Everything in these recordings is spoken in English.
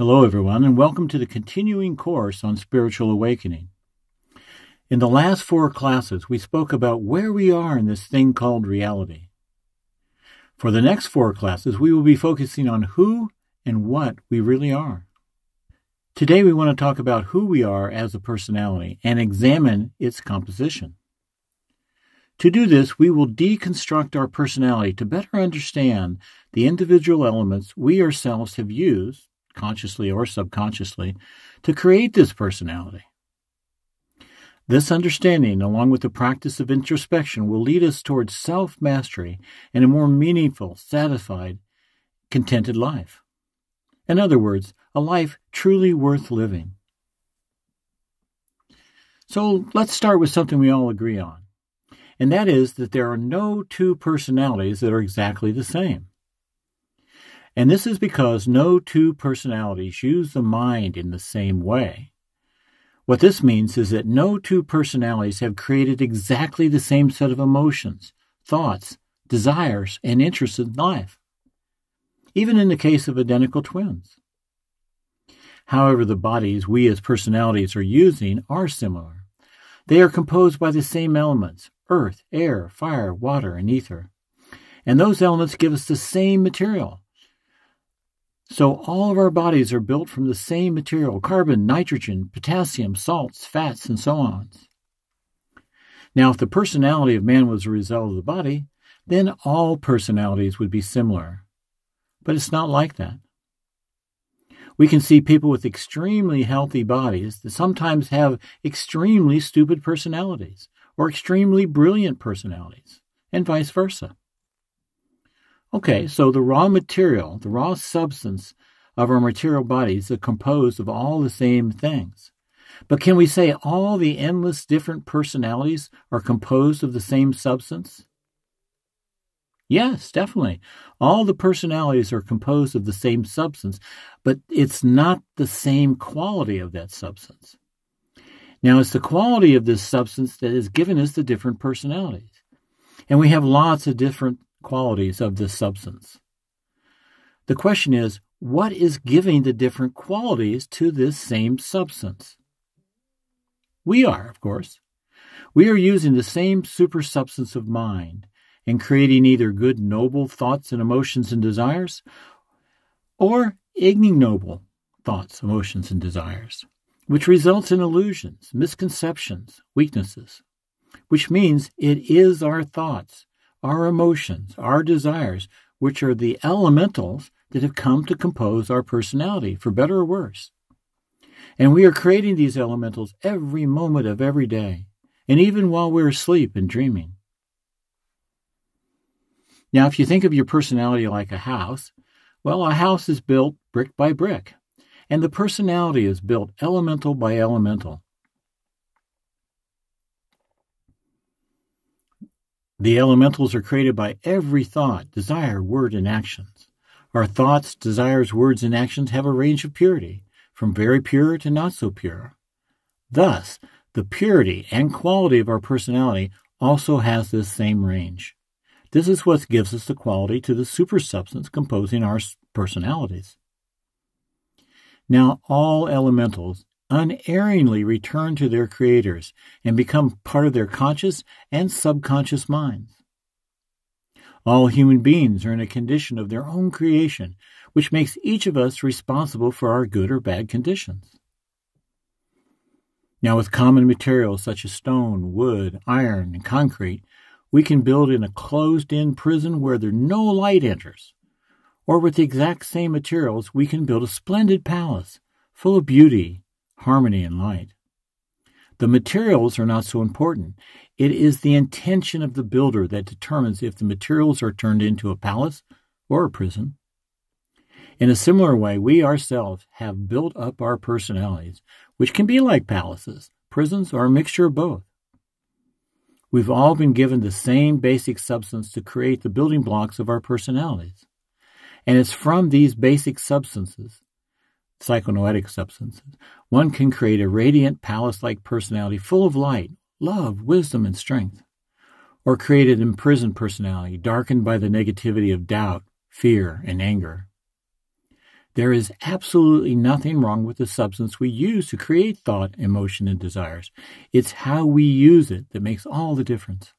Hello, everyone, and welcome to the continuing course on spiritual awakening. In the last 4 classes, we spoke about where we are in this thing called reality. For the next 4 classes, we will be focusing on who and what we really are. Today, we want to talk about who we are as a personality and examine its composition. To do this, we will deconstruct our personality to better understand the individual elements we ourselves have used, consciously or subconsciously, to create this personality. This understanding, along with the practice of introspection, will lead us towards self-mastery and a more meaningful, satisfied, contented life. In other words, a life truly worth living. So let's start with something we all agree on, and that is that there are no 2 personalities that are exactly the same. And this is because no 2 personalities use the mind in the same way. What this means is that no 2 personalities have created exactly the same set of emotions, thoughts, desires, and interests in life, even in the case of identical twins. However, the bodies we as personalities are using are similar. They are composed by the same elements: earth, air, fire, water, and ether. And those elements give us the same material. So all of our bodies are built from the same material: carbon, nitrogen, potassium, salts, fats, and so on. Now, if the personality of man was a result of the body, then all personalities would be similar. But it's not like that. We can see people with extremely healthy bodies that sometimes have extremely stupid personalities or extremely brilliant personalities, and vice versa. Okay, so the raw material, the raw substance of our material bodies are composed of all the same things. But can we say all the endless different personalities are composed of the same substance? Yes, definitely. All the personalities are composed of the same substance, but it's not the same quality of that substance. Now, it's the quality of this substance that has given us the different personalities. And we have lots of different qualities of this substance. The question is, what is giving the different qualities to this same substance? We are, of course. We are using the same super substance of mind and creating either good, noble thoughts and emotions and desires, or ignoble thoughts, emotions, and desires, which results in illusions, misconceptions, weaknesses, which means it is our thoughts, our emotions, our desires, which are the elementals that have come to compose our personality, for better or worse. And we are creating these elementals every moment of every day, and even while we're asleep and dreaming. Now, if you think of your personality like a house, well, a house is built brick by brick, and the personality is built elemental by elemental. The elementals are created by every thought, desire, word, and actions. Our thoughts, desires, words, and actions have a range of purity, from very pure to not so pure. Thus, the purity and quality of our personality also has this same range. This is what gives us the quality to the supersubstance composing our personalities. Now, all elementals unerringly return to their creators and become part of their conscious and subconscious minds. All human beings are in a condition of their own creation, which makes each of us responsible for our good or bad conditions. Now, with common materials such as stone, wood, iron, and concrete, we can build in a closed-in prison where no light enters. Or with the exact same materials, we can build a splendid palace full of beauty, harmony, and light. The materials are not so important. It is the intention of the builder that determines if the materials are turned into a palace or a prison. In a similar way, we ourselves have built up our personalities, which can be like palaces, prisons, or a mixture of both. We've all been given the same basic substance to create the building blocks of our personalities. And it's from these basic substances, psychonoetic substances, one can create a radiant palace-like personality full of light, love, wisdom, and strength. Or create an imprisoned personality darkened by the negativity of doubt, fear, and anger. There is absolutely nothing wrong with the substance we use to create thought, emotion, and desires. It's how we use it that makes all the difference.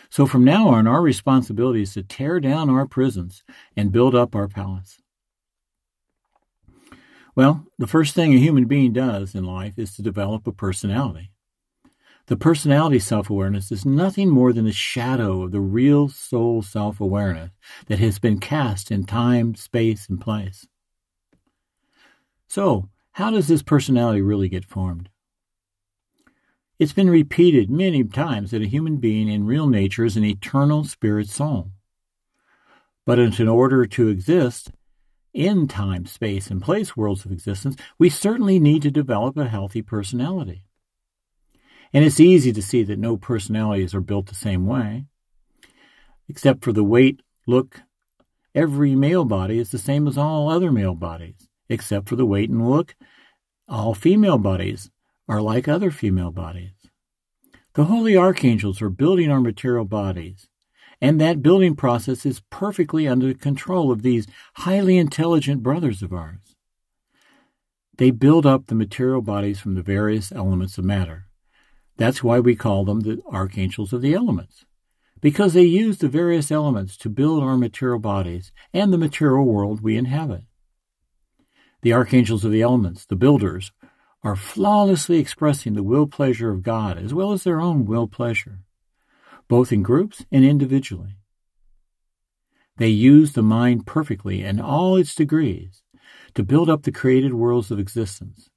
So from now on, our responsibility is to tear down our prisons and build up our palace. Well, the first thing a human being does in life is to develop a personality. The personality self-awareness is nothing more than a shadow of the real soul self-awareness that has been cast in time, space, and place. So, how does this personality really get formed? It's been repeated many times that a human being in real nature is an eternal spirit soul. But in order to exist in time, space, and place worlds of existence, we certainly need to develop a healthy personality. And it's easy to see that no personalities are built the same way. Except for the weight, look, every male body is the same as all other male bodies. Except for the weight and look, all female bodies are like other female bodies. The holy archangels are building our material bodies, and that building process is perfectly under the control of these highly intelligent brothers of ours. They build up the material bodies from the various elements of matter. That's why we call them the archangels of the elements, because they use the various elements to build our material bodies and the material world we inhabit. The archangels of the elements, the builders, are flawlessly expressing the will pleasure of God as well as their own will pleasure, both in groups and individually. They use the mind perfectly in all its degrees to build up the created worlds of existence.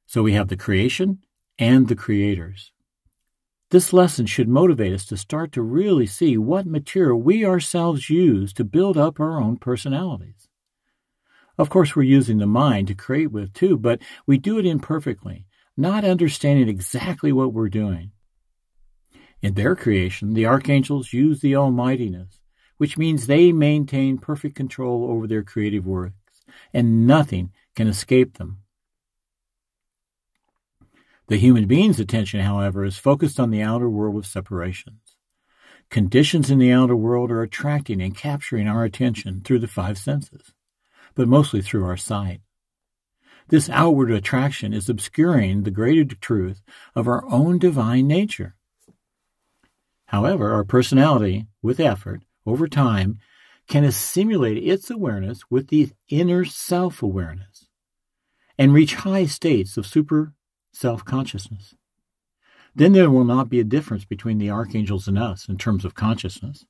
So we have the creation and the creators. This lesson should motivate us to start to really see what material we ourselves use to build up our own personalities. Of course, we're using the mind to create with too, but we do it imperfectly, not understanding exactly what we're doing. In their creation, the archangels use the almightiness, which means they maintain perfect control over their creative works, and nothing can escape them. The human being's attention, however, is focused on the outer world of separations. Conditions in the outer world are attracting and capturing our attention through the five senses, but mostly through our sight. This outward attraction is obscuring the greater truth of our own divine nature. However, our personality, with effort, over time, can assimilate its awareness with the inner self-awareness and reach high states of super self-consciousness. Then there will not be a difference between the archangels and us in terms of consciousness.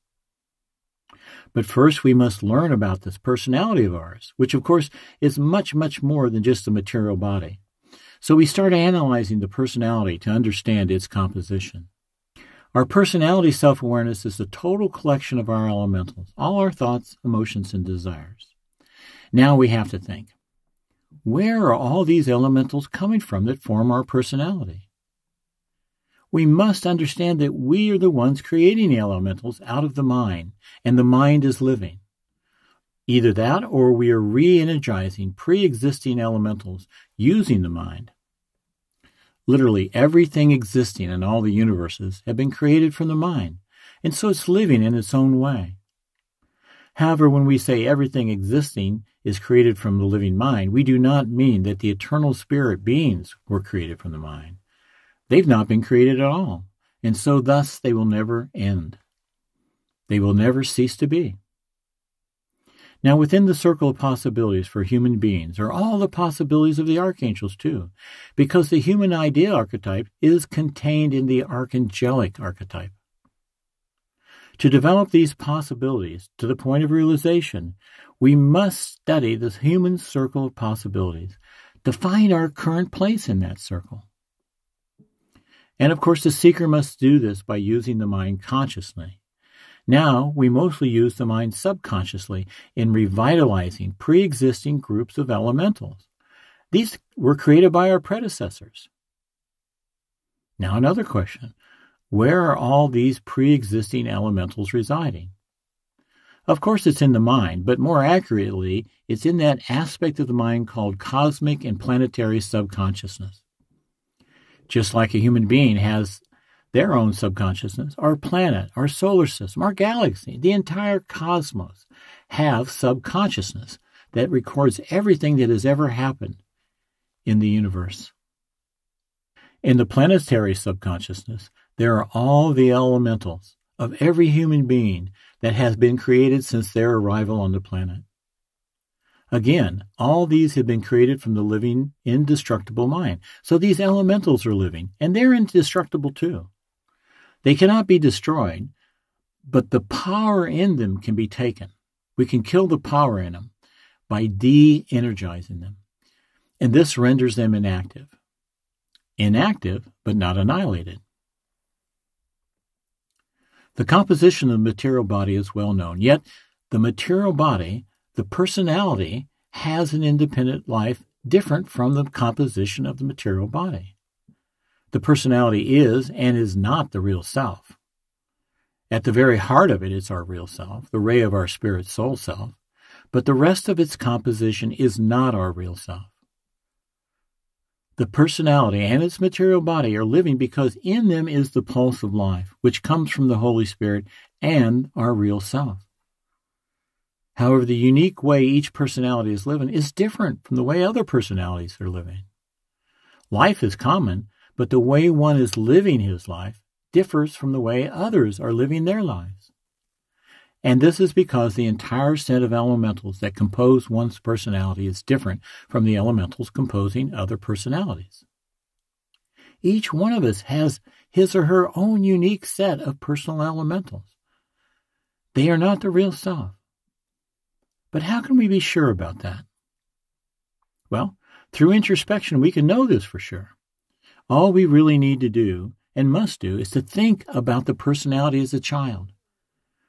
But first we must learn about this personality of ours, which of course is much, much more than just a material body. So we start analyzing the personality to understand its composition. Our personality self-awareness is the total collection of our elementals, all our thoughts, emotions, and desires. Now we have to think, where are all these elementals coming from that form our personality? We must understand that we are the ones creating the elementals out of the mind, and the mind is living. Either that or we are re-energizing pre-existing elementals using the mind. Literally everything existing in all the universes have been created from the mind, and so it's living in its own way. However, when we say everything existing is created from the living mind, we do not mean that the eternal spirit beings were created from the mind. They've not been created at all, and so thus they will never end. They will never cease to be. Now, within the circle of possibilities for human beings are all the possibilities of the archangels too, because the human idea archetype is contained in the archangelic archetype. To develop these possibilities to the point of realization, we must study the human circle of possibilities to find our current place in that circle. And of course, the seeker must do this by using the mind consciously. Now, we mostly use the mind subconsciously in revitalizing pre-existing groups of elementals. These were created by our predecessors. Now, another question. Where are all these pre-existing elementals residing? Of course, it's in the mind, but more accurately, it's in that aspect of the mind called cosmic and planetary subconsciousness. Just like a human being has their own subconsciousness, our planet, our solar system, our galaxy, the entire cosmos have subconsciousness that records everything that has ever happened in the universe. In the planetary subconsciousness, there are all the elementals of every human being that has been created since their arrival on the planet. Again, all these have been created from the living, indestructible mind. So these elementals are living, and they're indestructible too. They cannot be destroyed, but the power in them can be taken. We can kill the power in them by de-energizing them, and this renders them inactive. Inactive, but not annihilated. The composition of the material body is well known, yet the material body, the personality, has an independent life different from the composition of the material body. The personality is and is not the real self. At the very heart of it is our real self, the ray of our spirit soul self, but the rest of its composition is not our real self. The personality and its material body are living because in them is the pulse of life, which comes from the Holy Spirit and our real self. However, the unique way each personality is living is different from the way other personalities are living. Life is common, but the way one is living his life differs from the way others are living their lives. And this is because the entire set of elementals that compose one's personality is different from the elementals composing other personalities. Each one of us has his or her own unique set of personal elementals. They are not the real self. But how can we be sure about that? Well, through introspection, we can know this for sure. All we really need to do and must do is to think about the personality as a child,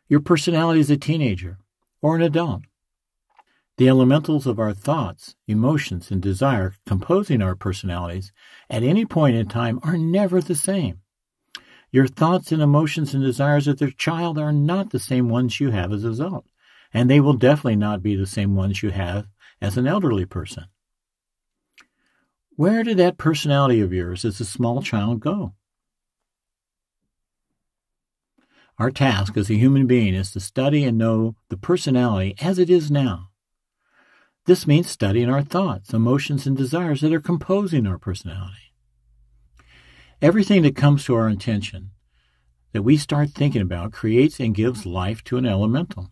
your personality as a teenager or an adult. The elementals of our thoughts, emotions, and desire composing our personalities at any point in time are never the same. Your thoughts and emotions and desires as a child are not the same ones you have as an adult, and they will definitely not be the same ones you have as an elderly person. Where did that personality of yours as a small child go? Our task as a human being is to study and know the personality as it is now. This means studying our thoughts, emotions, and desires that are composing our personality. Everything that comes to our attention that we start thinking about creates and gives life to an elemental.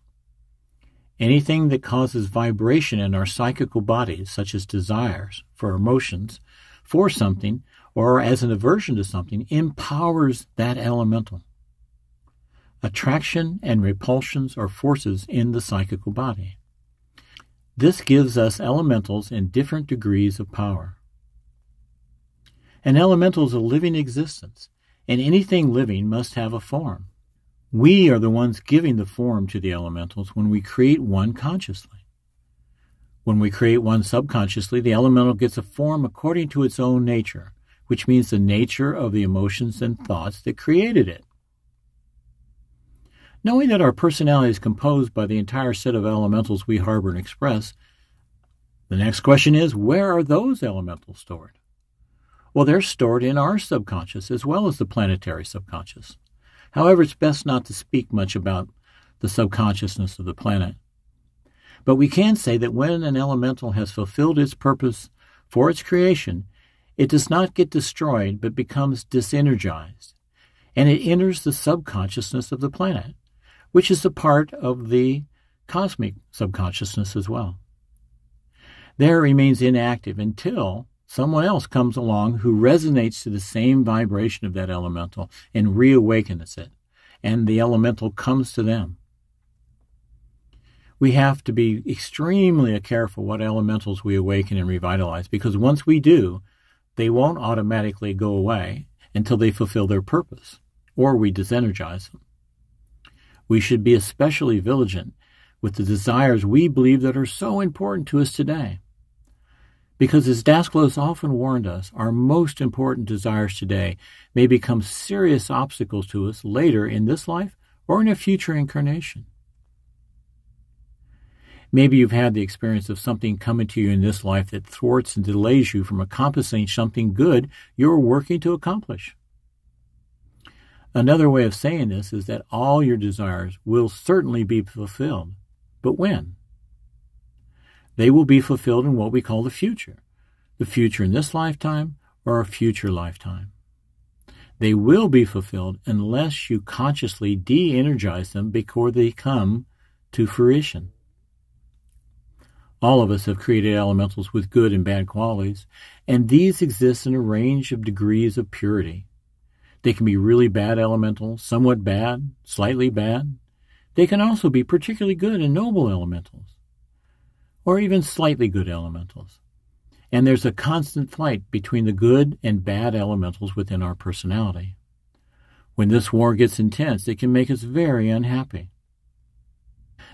Anything that causes vibration in our psychical bodies, such as desires for emotions, for something, or as an aversion to something, empowers that elemental. Attraction and repulsions are forces in the psychical body. This gives us elementals in different degrees of power. An elemental is a living existence, and anything living must have a form. We are the ones giving the form to the elementals when we create one consciously. When we create one subconsciously, the elemental gets a form according to its own nature, which means the nature of the emotions and thoughts that created it. Knowing that our personality is composed by the entire set of elementals we harbor and express, the next question is, where are those elementals stored? Well, they're stored in our subconscious as well as the planetary subconscious. However, it's best not to speak much about the subconsciousness of the planet. But we can say that when an elemental has fulfilled its purpose for its creation, it does not get destroyed but becomes disenergized, and it enters the subconsciousness of the planet, which is a part of the cosmic subconsciousness as well. There it remains inactive until someone else comes along who resonates to the same vibration of that elemental and reawakens it, and the elemental comes to them. We have to be extremely careful what elementals we awaken and revitalize, because once we do, they won't automatically go away until they fulfill their purpose, or we disenergize them. We should be especially vigilant with the desires we believe that are so important to us today. Because as Dasklos often warned us, our most important desires today may become serious obstacles to us later in this life or in a future incarnation. Maybe you've had the experience of something coming to you in this life that thwarts and delays you from accomplishing something good you're working to accomplish. Another way of saying this is that all your desires will certainly be fulfilled, but when. They will be fulfilled in what we call the future in this lifetime or a future lifetime. They will be fulfilled unless you consciously de-energize them before they come to fruition. All of us have created elementals with good and bad qualities, and these exist in a range of degrees of purity. They can be really bad elementals, somewhat bad, slightly bad. They can also be particularly good and noble elementals, or even slightly good elementals. And there's a constant fight between the good and bad elementals within our personality. When this war gets intense, it can make us very unhappy.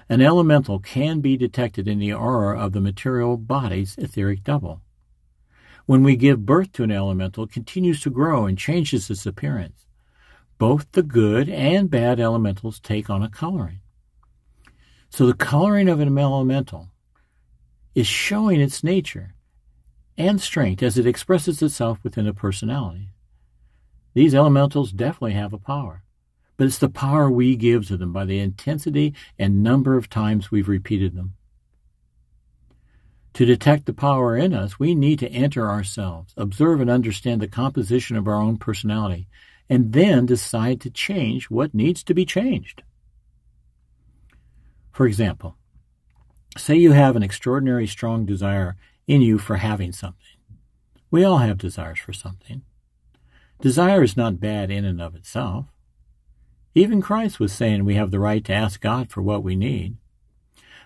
An elemental can be detected in the aura of the material body's etheric double. When we give birth to an elemental, it continues to grow and changes its appearance. Both the good and bad elementals take on a coloring. So the coloring of an elemental is showing its nature and strength as it expresses itself within a personality. These elementals definitely have a power, but it's the power we give to them by the intensity and number of times we've repeated them. To detect the power in us, we need to enter ourselves, observe and understand the composition of our own personality, and then decide to change what needs to be changed. For example, say you have an extraordinary strong desire in you for having something. We all have desires for something. Desire is not bad in and of itself. Even Christ was saying we have the right to ask God for what we need.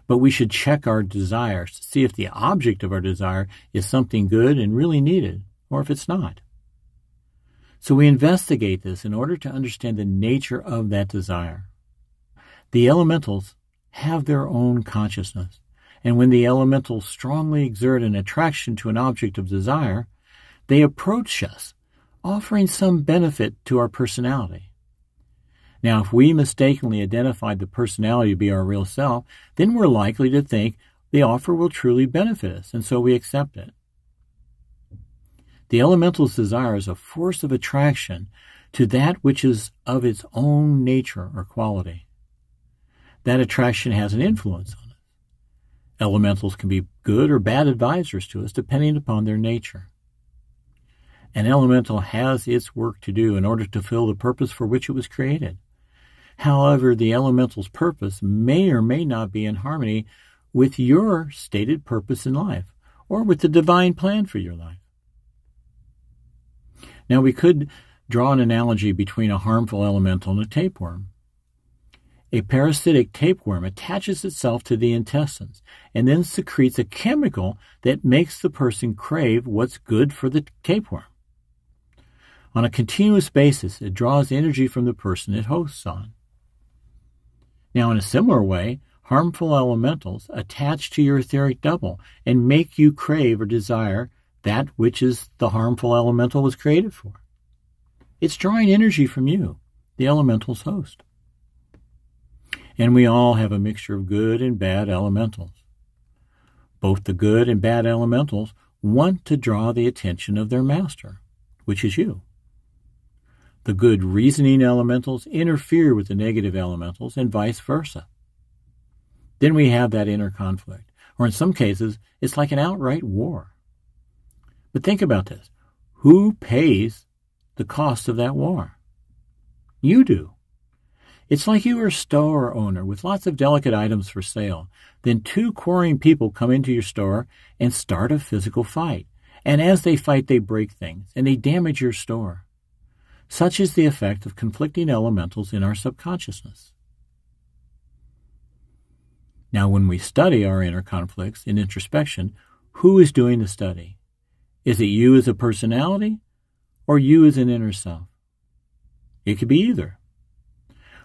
But we should check our desires to see if the object of our desire is something good and really needed, or if it's not. So we investigate this in order to understand the nature of that desire. The elementals have their own consciousness, and when the elementals strongly exert an attraction to an object of desire, they approach us, offering some benefit to our personality. Now, if we mistakenly identified the personality to be our real self, then we're likely to think the offer will truly benefit us, and so we accept it. The elemental's desire is a force of attraction to that which is of its own nature or quality. That attraction has an influence on us. Elementals can be good or bad advisors to us depending upon their nature. An elemental has its work to do in order to fulfill the purpose for which it was created. However, the elemental's purpose may or may not be in harmony with your stated purpose in life, or with the divine plan for your life. Now, we could draw an analogy between a harmful elemental and a tapeworm. A parasitic tapeworm attaches itself to the intestines and then secretes a chemical that makes the person crave what's good for the tapeworm. On a continuous basis, it draws energy from the person it hosts on. Now, in a similar way, harmful elementals attach to your etheric double and make you crave or desire that which is the harmful elemental was created for. It's drawing energy from you, the elemental's host. And we all have a mixture of good and bad elementals. Both the good and bad elementals want to draw the attention of their master, which is you. The good reasoning elementals interfere with the negative elementals and vice versa. Then we have that inner conflict, or in some cases, it's like an outright war. But think about this. Who pays the cost of that war? You do. It's like you are a store owner with lots of delicate items for sale. Then two quarreling people come into your store and start a physical fight. And as they fight, they break things and they damage your store. Such is the effect of conflicting elementals in our subconsciousness. Now, when we study our inner conflicts in introspection, who is doing the study? Is it you as a personality or you as an inner self? It could be either.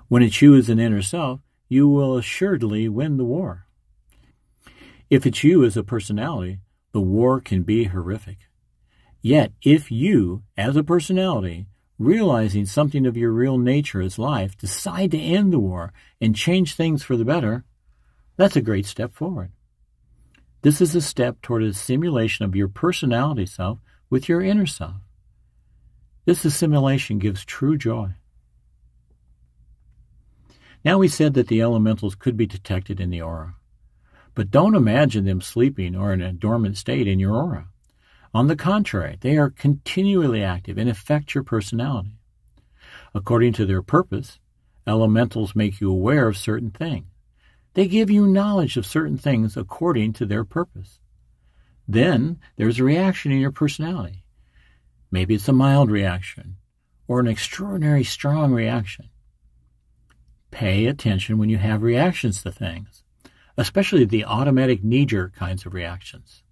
When it's you as an inner self, you will assuredly win the war. If it's you as a personality, the war can be horrific. Yet, if you, as a personality, realizing something of your real nature as life, decide to end the war and change things for the better, that's a great step forward. This is a step toward a simulation of your personality self with your inner self. This assimilation gives true joy. Now we said that the elementals could be detected in the aura. But don't imagine them sleeping or in a dormant state in your aura. On the contrary, they are continually active and affect your personality. According to their purpose, elementals make you aware of certain things. They give you knowledge of certain things according to their purpose. Then there's a reaction in your personality. Maybe it's a mild reaction or an extraordinary strong reaction. Pay attention when you have reactions to things, especially the automatic knee-jerk kinds of reactions.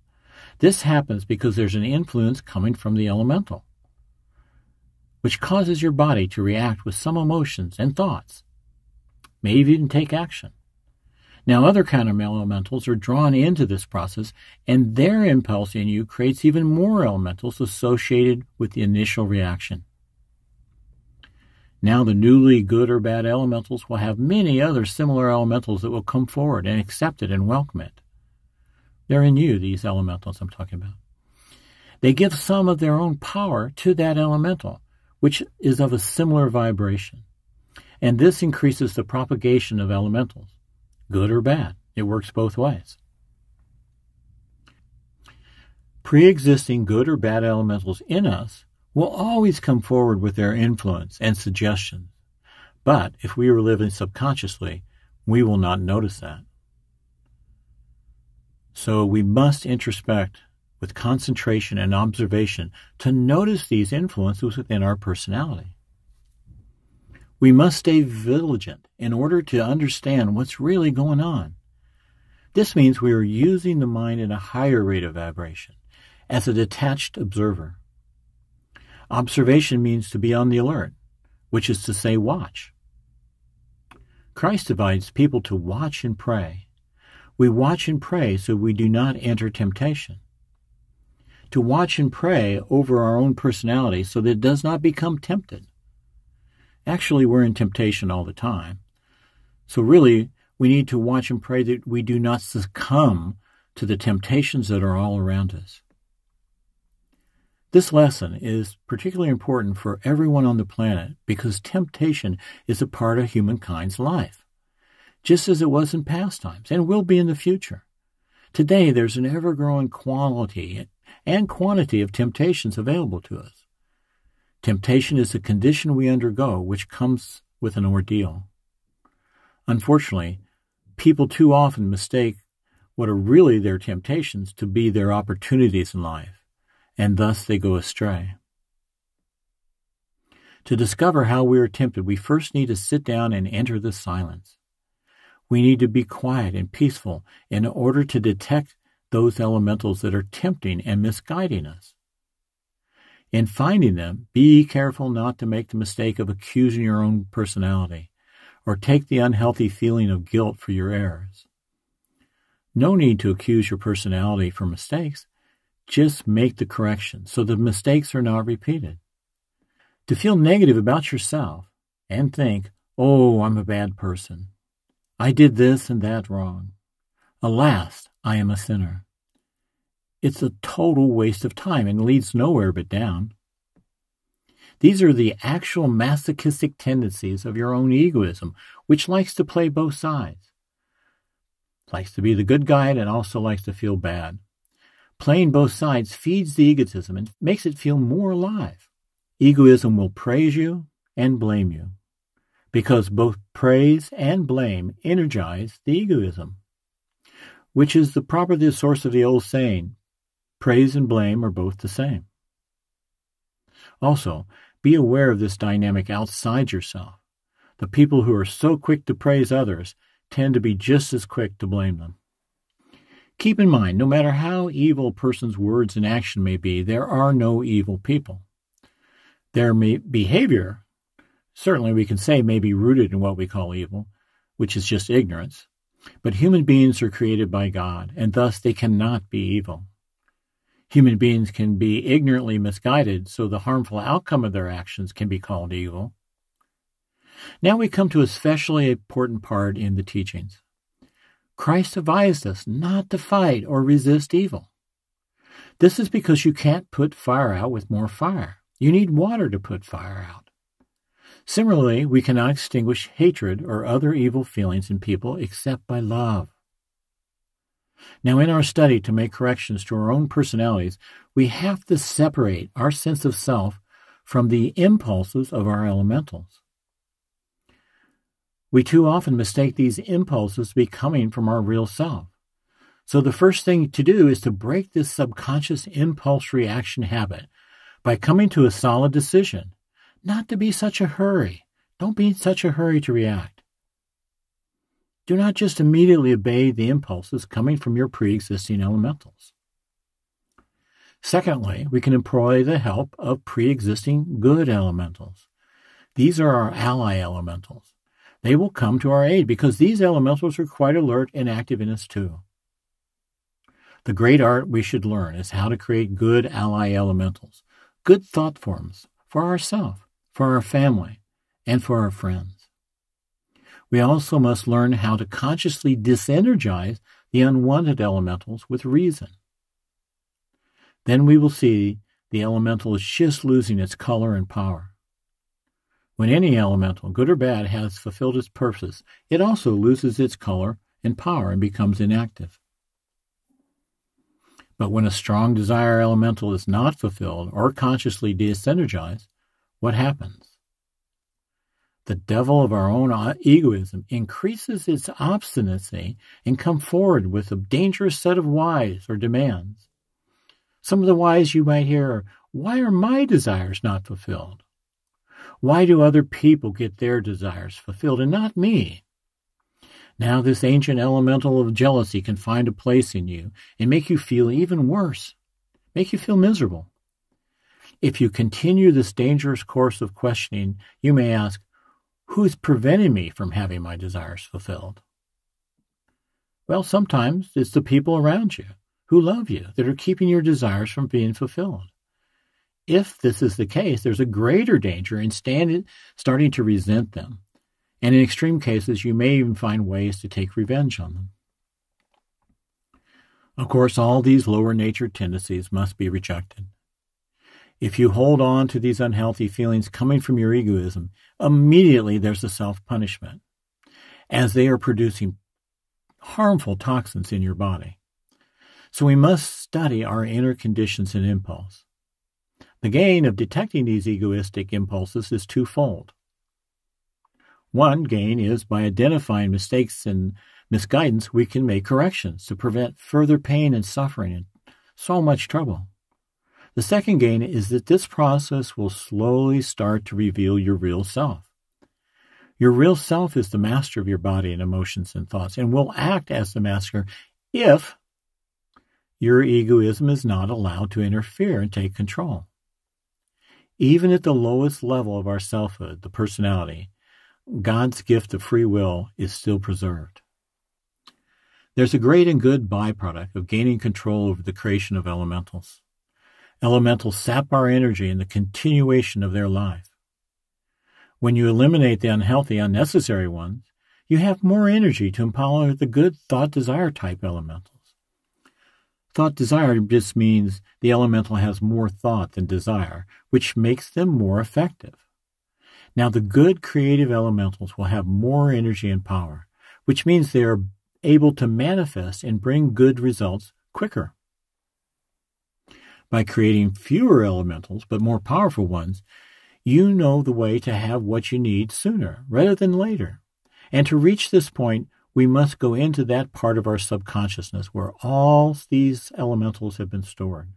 This happens because there's an influence coming from the elemental, which causes your body to react with some emotions and thoughts, maybe even take action. Now, other kind of elementals are drawn into this process, and their impulse in you creates even more elementals associated with the initial reaction. Now, the newly good or bad elementals will have many other similar elementals that will come forward and accept it and welcome it. They're in you, these elementals I'm talking about. They give some of their own power to that elemental, which is of a similar vibration. And this increases the propagation of elementals, good or bad. It works both ways. Pre-existing good or bad elementals in us will always come forward with their influence and suggestions. But if we are living subconsciously, we will not notice that. So we must introspect with concentration and observation to notice these influences within our personality. We must stay vigilant in order to understand what's really going on. This means we are using the mind at a higher rate of vibration, as a detached observer. Observation means to be on the alert, which is to say watch. Christ divides people to watch and pray. We watch and pray so we do not enter temptation. To watch and pray over our own personality so that it does not become tempted. Actually, we're in temptation all the time. So really, we need to watch and pray that we do not succumb to the temptations that are all around us. This lesson is particularly important for everyone on the planet because temptation is a part of humankind's life, just as it was in past times and will be in the future. Today, there's an ever-growing quality and quantity of temptations available to us. Temptation is a condition we undergo which comes with an ordeal. Unfortunately, people too often mistake what are really their temptations to be their opportunities in life, and thus they go astray. To discover how we are tempted, we first need to sit down and enter the silence. We need to be quiet and peaceful in order to detect those elementals that are tempting and misguiding us. In finding them, be careful not to make the mistake of accusing your own personality or take the unhealthy feeling of guilt for your errors. No need to accuse your personality for mistakes. Just make the correction so the mistakes are not repeated. To feel negative about yourself and think, oh, I'm a bad person. I did this and that wrong. Alas, I am a sinner. It's a total waste of time and leads nowhere but down. These are the actual masochistic tendencies of your own egoism, which likes to play both sides. Likes to be the good guy and also likes to feel bad. Playing both sides feeds the egotism and makes it feel more alive. Egoism will praise you and blame you, because both praise and blame energize the egoism, which is probably the source of the old saying, praise and blame are both the same. Also, be aware of this dynamic outside yourself. The people who are so quick to praise others tend to be just as quick to blame them. Keep in mind, no matter how evil a person's words and action may be, there are no evil people. Their behavior, certainly we can say, may be rooted in what we call evil, which is just ignorance. But human beings are created by God, and thus they cannot be evil. Human beings can be ignorantly misguided, so the harmful outcome of their actions can be called evil. Now we come to a especially important part in the teachings. Christ advised us not to fight or resist evil. This is because you can't put fire out with more fire. You need water to put fire out. Similarly, we cannot extinguish hatred or other evil feelings in people except by love. Now, in our study to make corrections to our own personalities, we have to separate our sense of self from the impulses of our elementals. We too often mistake these impulses to be coming from our real self. So the first thing to do is to break this subconscious impulse reaction habit by coming to a solid decision, not to be such a hurry. Don't be in such a hurry to react. Do not just immediately obey the impulses coming from your pre-existing elementals. Secondly, we can employ the help of pre-existing good elementals. These are our ally elementals. They will come to our aid because these elementals are quite alert and active in us too. The great art we should learn is how to create good ally elementals, good thought forms for ourselves, for our family, and for our friends. We also must learn how to consciously disenergize the unwanted elementals with reason. Then we will see the elemental is just losing its color and power. When any elemental, good or bad, has fulfilled its purpose, it also loses its color and power and becomes inactive. But when a strong desire elemental is not fulfilled or consciously disenergized, what happens? The devil of our own egoism increases its obstinacy and comes forward with a dangerous set of whys or demands. Some of the whys you might hear are, why are my desires not fulfilled? Why do other people get their desires fulfilled and not me? Now this ancient elemental of jealousy can find a place in you and make you feel even worse, make you feel miserable. If you continue this dangerous course of questioning, you may ask, who's preventing me from having my desires fulfilled? Well, sometimes it's the people around you who love you that are keeping your desires from being fulfilled. If this is the case, there's a greater danger in starting to resent them. And in extreme cases, you may even find ways to take revenge on them. Of course, all these lower nature tendencies must be rejected. If you hold on to these unhealthy feelings coming from your egoism, immediately there's a self-punishment, as they are producing harmful toxins in your body. So we must study our inner conditions and impulse. The gain of detecting these egoistic impulses is twofold. One gain is by identifying mistakes and misguidance, we can make corrections to prevent further pain and suffering and so much trouble. The second gain is that this process will slowly start to reveal your real self. Your real self is the master of your body and emotions and thoughts and will act as the master if your egoism is not allowed to interfere and take control. Even at the lowest level of our selfhood, the personality, God's gift of free will is still preserved. There's a great and good byproduct of gaining control over the creation of elementals. Elementals sap our energy in the continuation of their life. When you eliminate the unhealthy, unnecessary ones, you have more energy to empower the good thought-desire type elementals. Thought-desire just means the elemental has more thought than desire, which makes them more effective. Now, the good creative elementals will have more energy and power, which means they are able to manifest and bring good results quicker. By creating fewer elementals, but more powerful ones, you know the way to have what you need sooner rather than later. And to reach this point, we must go into that part of our subconsciousness where all these elementals have been stored.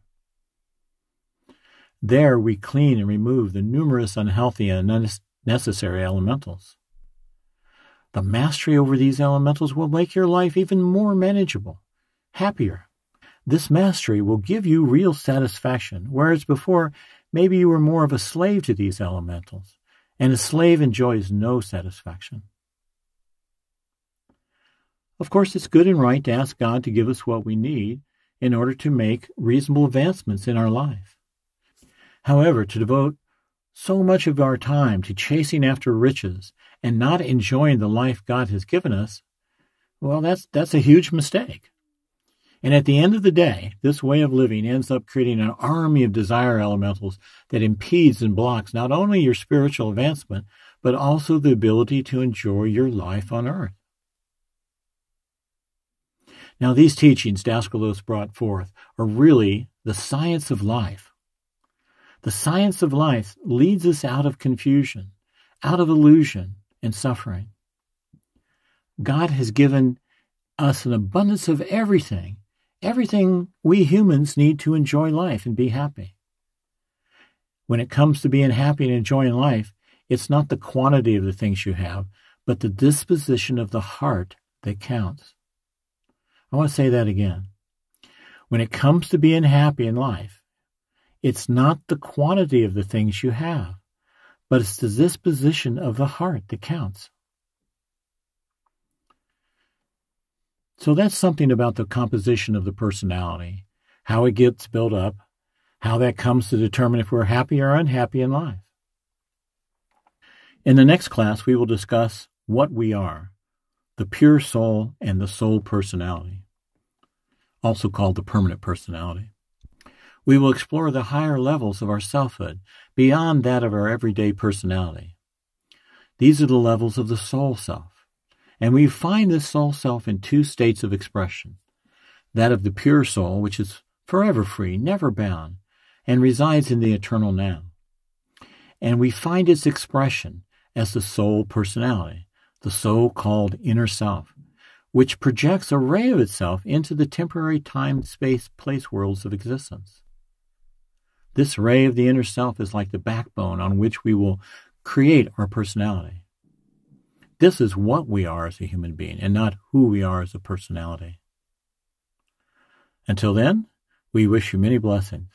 There we clean and remove the numerous unhealthy and unnecessary elementals. The mastery over these elementals will make your life even more manageable, happier. This mastery will give you real satisfaction, whereas before maybe you were more of a slave to these elementals, and a slave enjoys no satisfaction. Of course, it's good and right to ask God to give us what we need in order to make reasonable advancements in our life. However, to devote so much of our time to chasing after riches and not enjoying the life God has given us, well, that's a huge mistake. And at the end of the day, this way of living ends up creating an army of desire elementals that impedes and blocks not only your spiritual advancement, but also the ability to enjoy your life on earth. Now, these teachings Daskalos brought forth are really the science of life. The science of life leads us out of confusion, out of illusion and suffering. God has given us an abundance of everything we humans need to enjoy life and be happy. When it comes to being happy and enjoying life, it's not the quantity of the things you have, but the disposition of the heart that counts. I want to say that again. When it comes to being happy in life, it's not the quantity of the things you have, but it's the disposition of the heart that counts. So that's something about the composition of the personality, how it gets built up, how that comes to determine if we're happy or unhappy in life. In the next class, we will discuss what we are, the pure soul and the soul personality, also called the permanent personality. We will explore the higher levels of our selfhood beyond that of our everyday personality. These are the levels of the soul self. And we find this soul self in two states of expression. That of the pure soul, which is forever free, never bound, and resides in the eternal now. And we find its expression as the soul personality, the so-called inner self, which projects a ray of itself into the temporary time, space, place worlds of existence. This ray of the inner self is like the backbone on which we will create our personality. This is what we are as a human being, and not who we are as a personality. Until then, we wish you many blessings.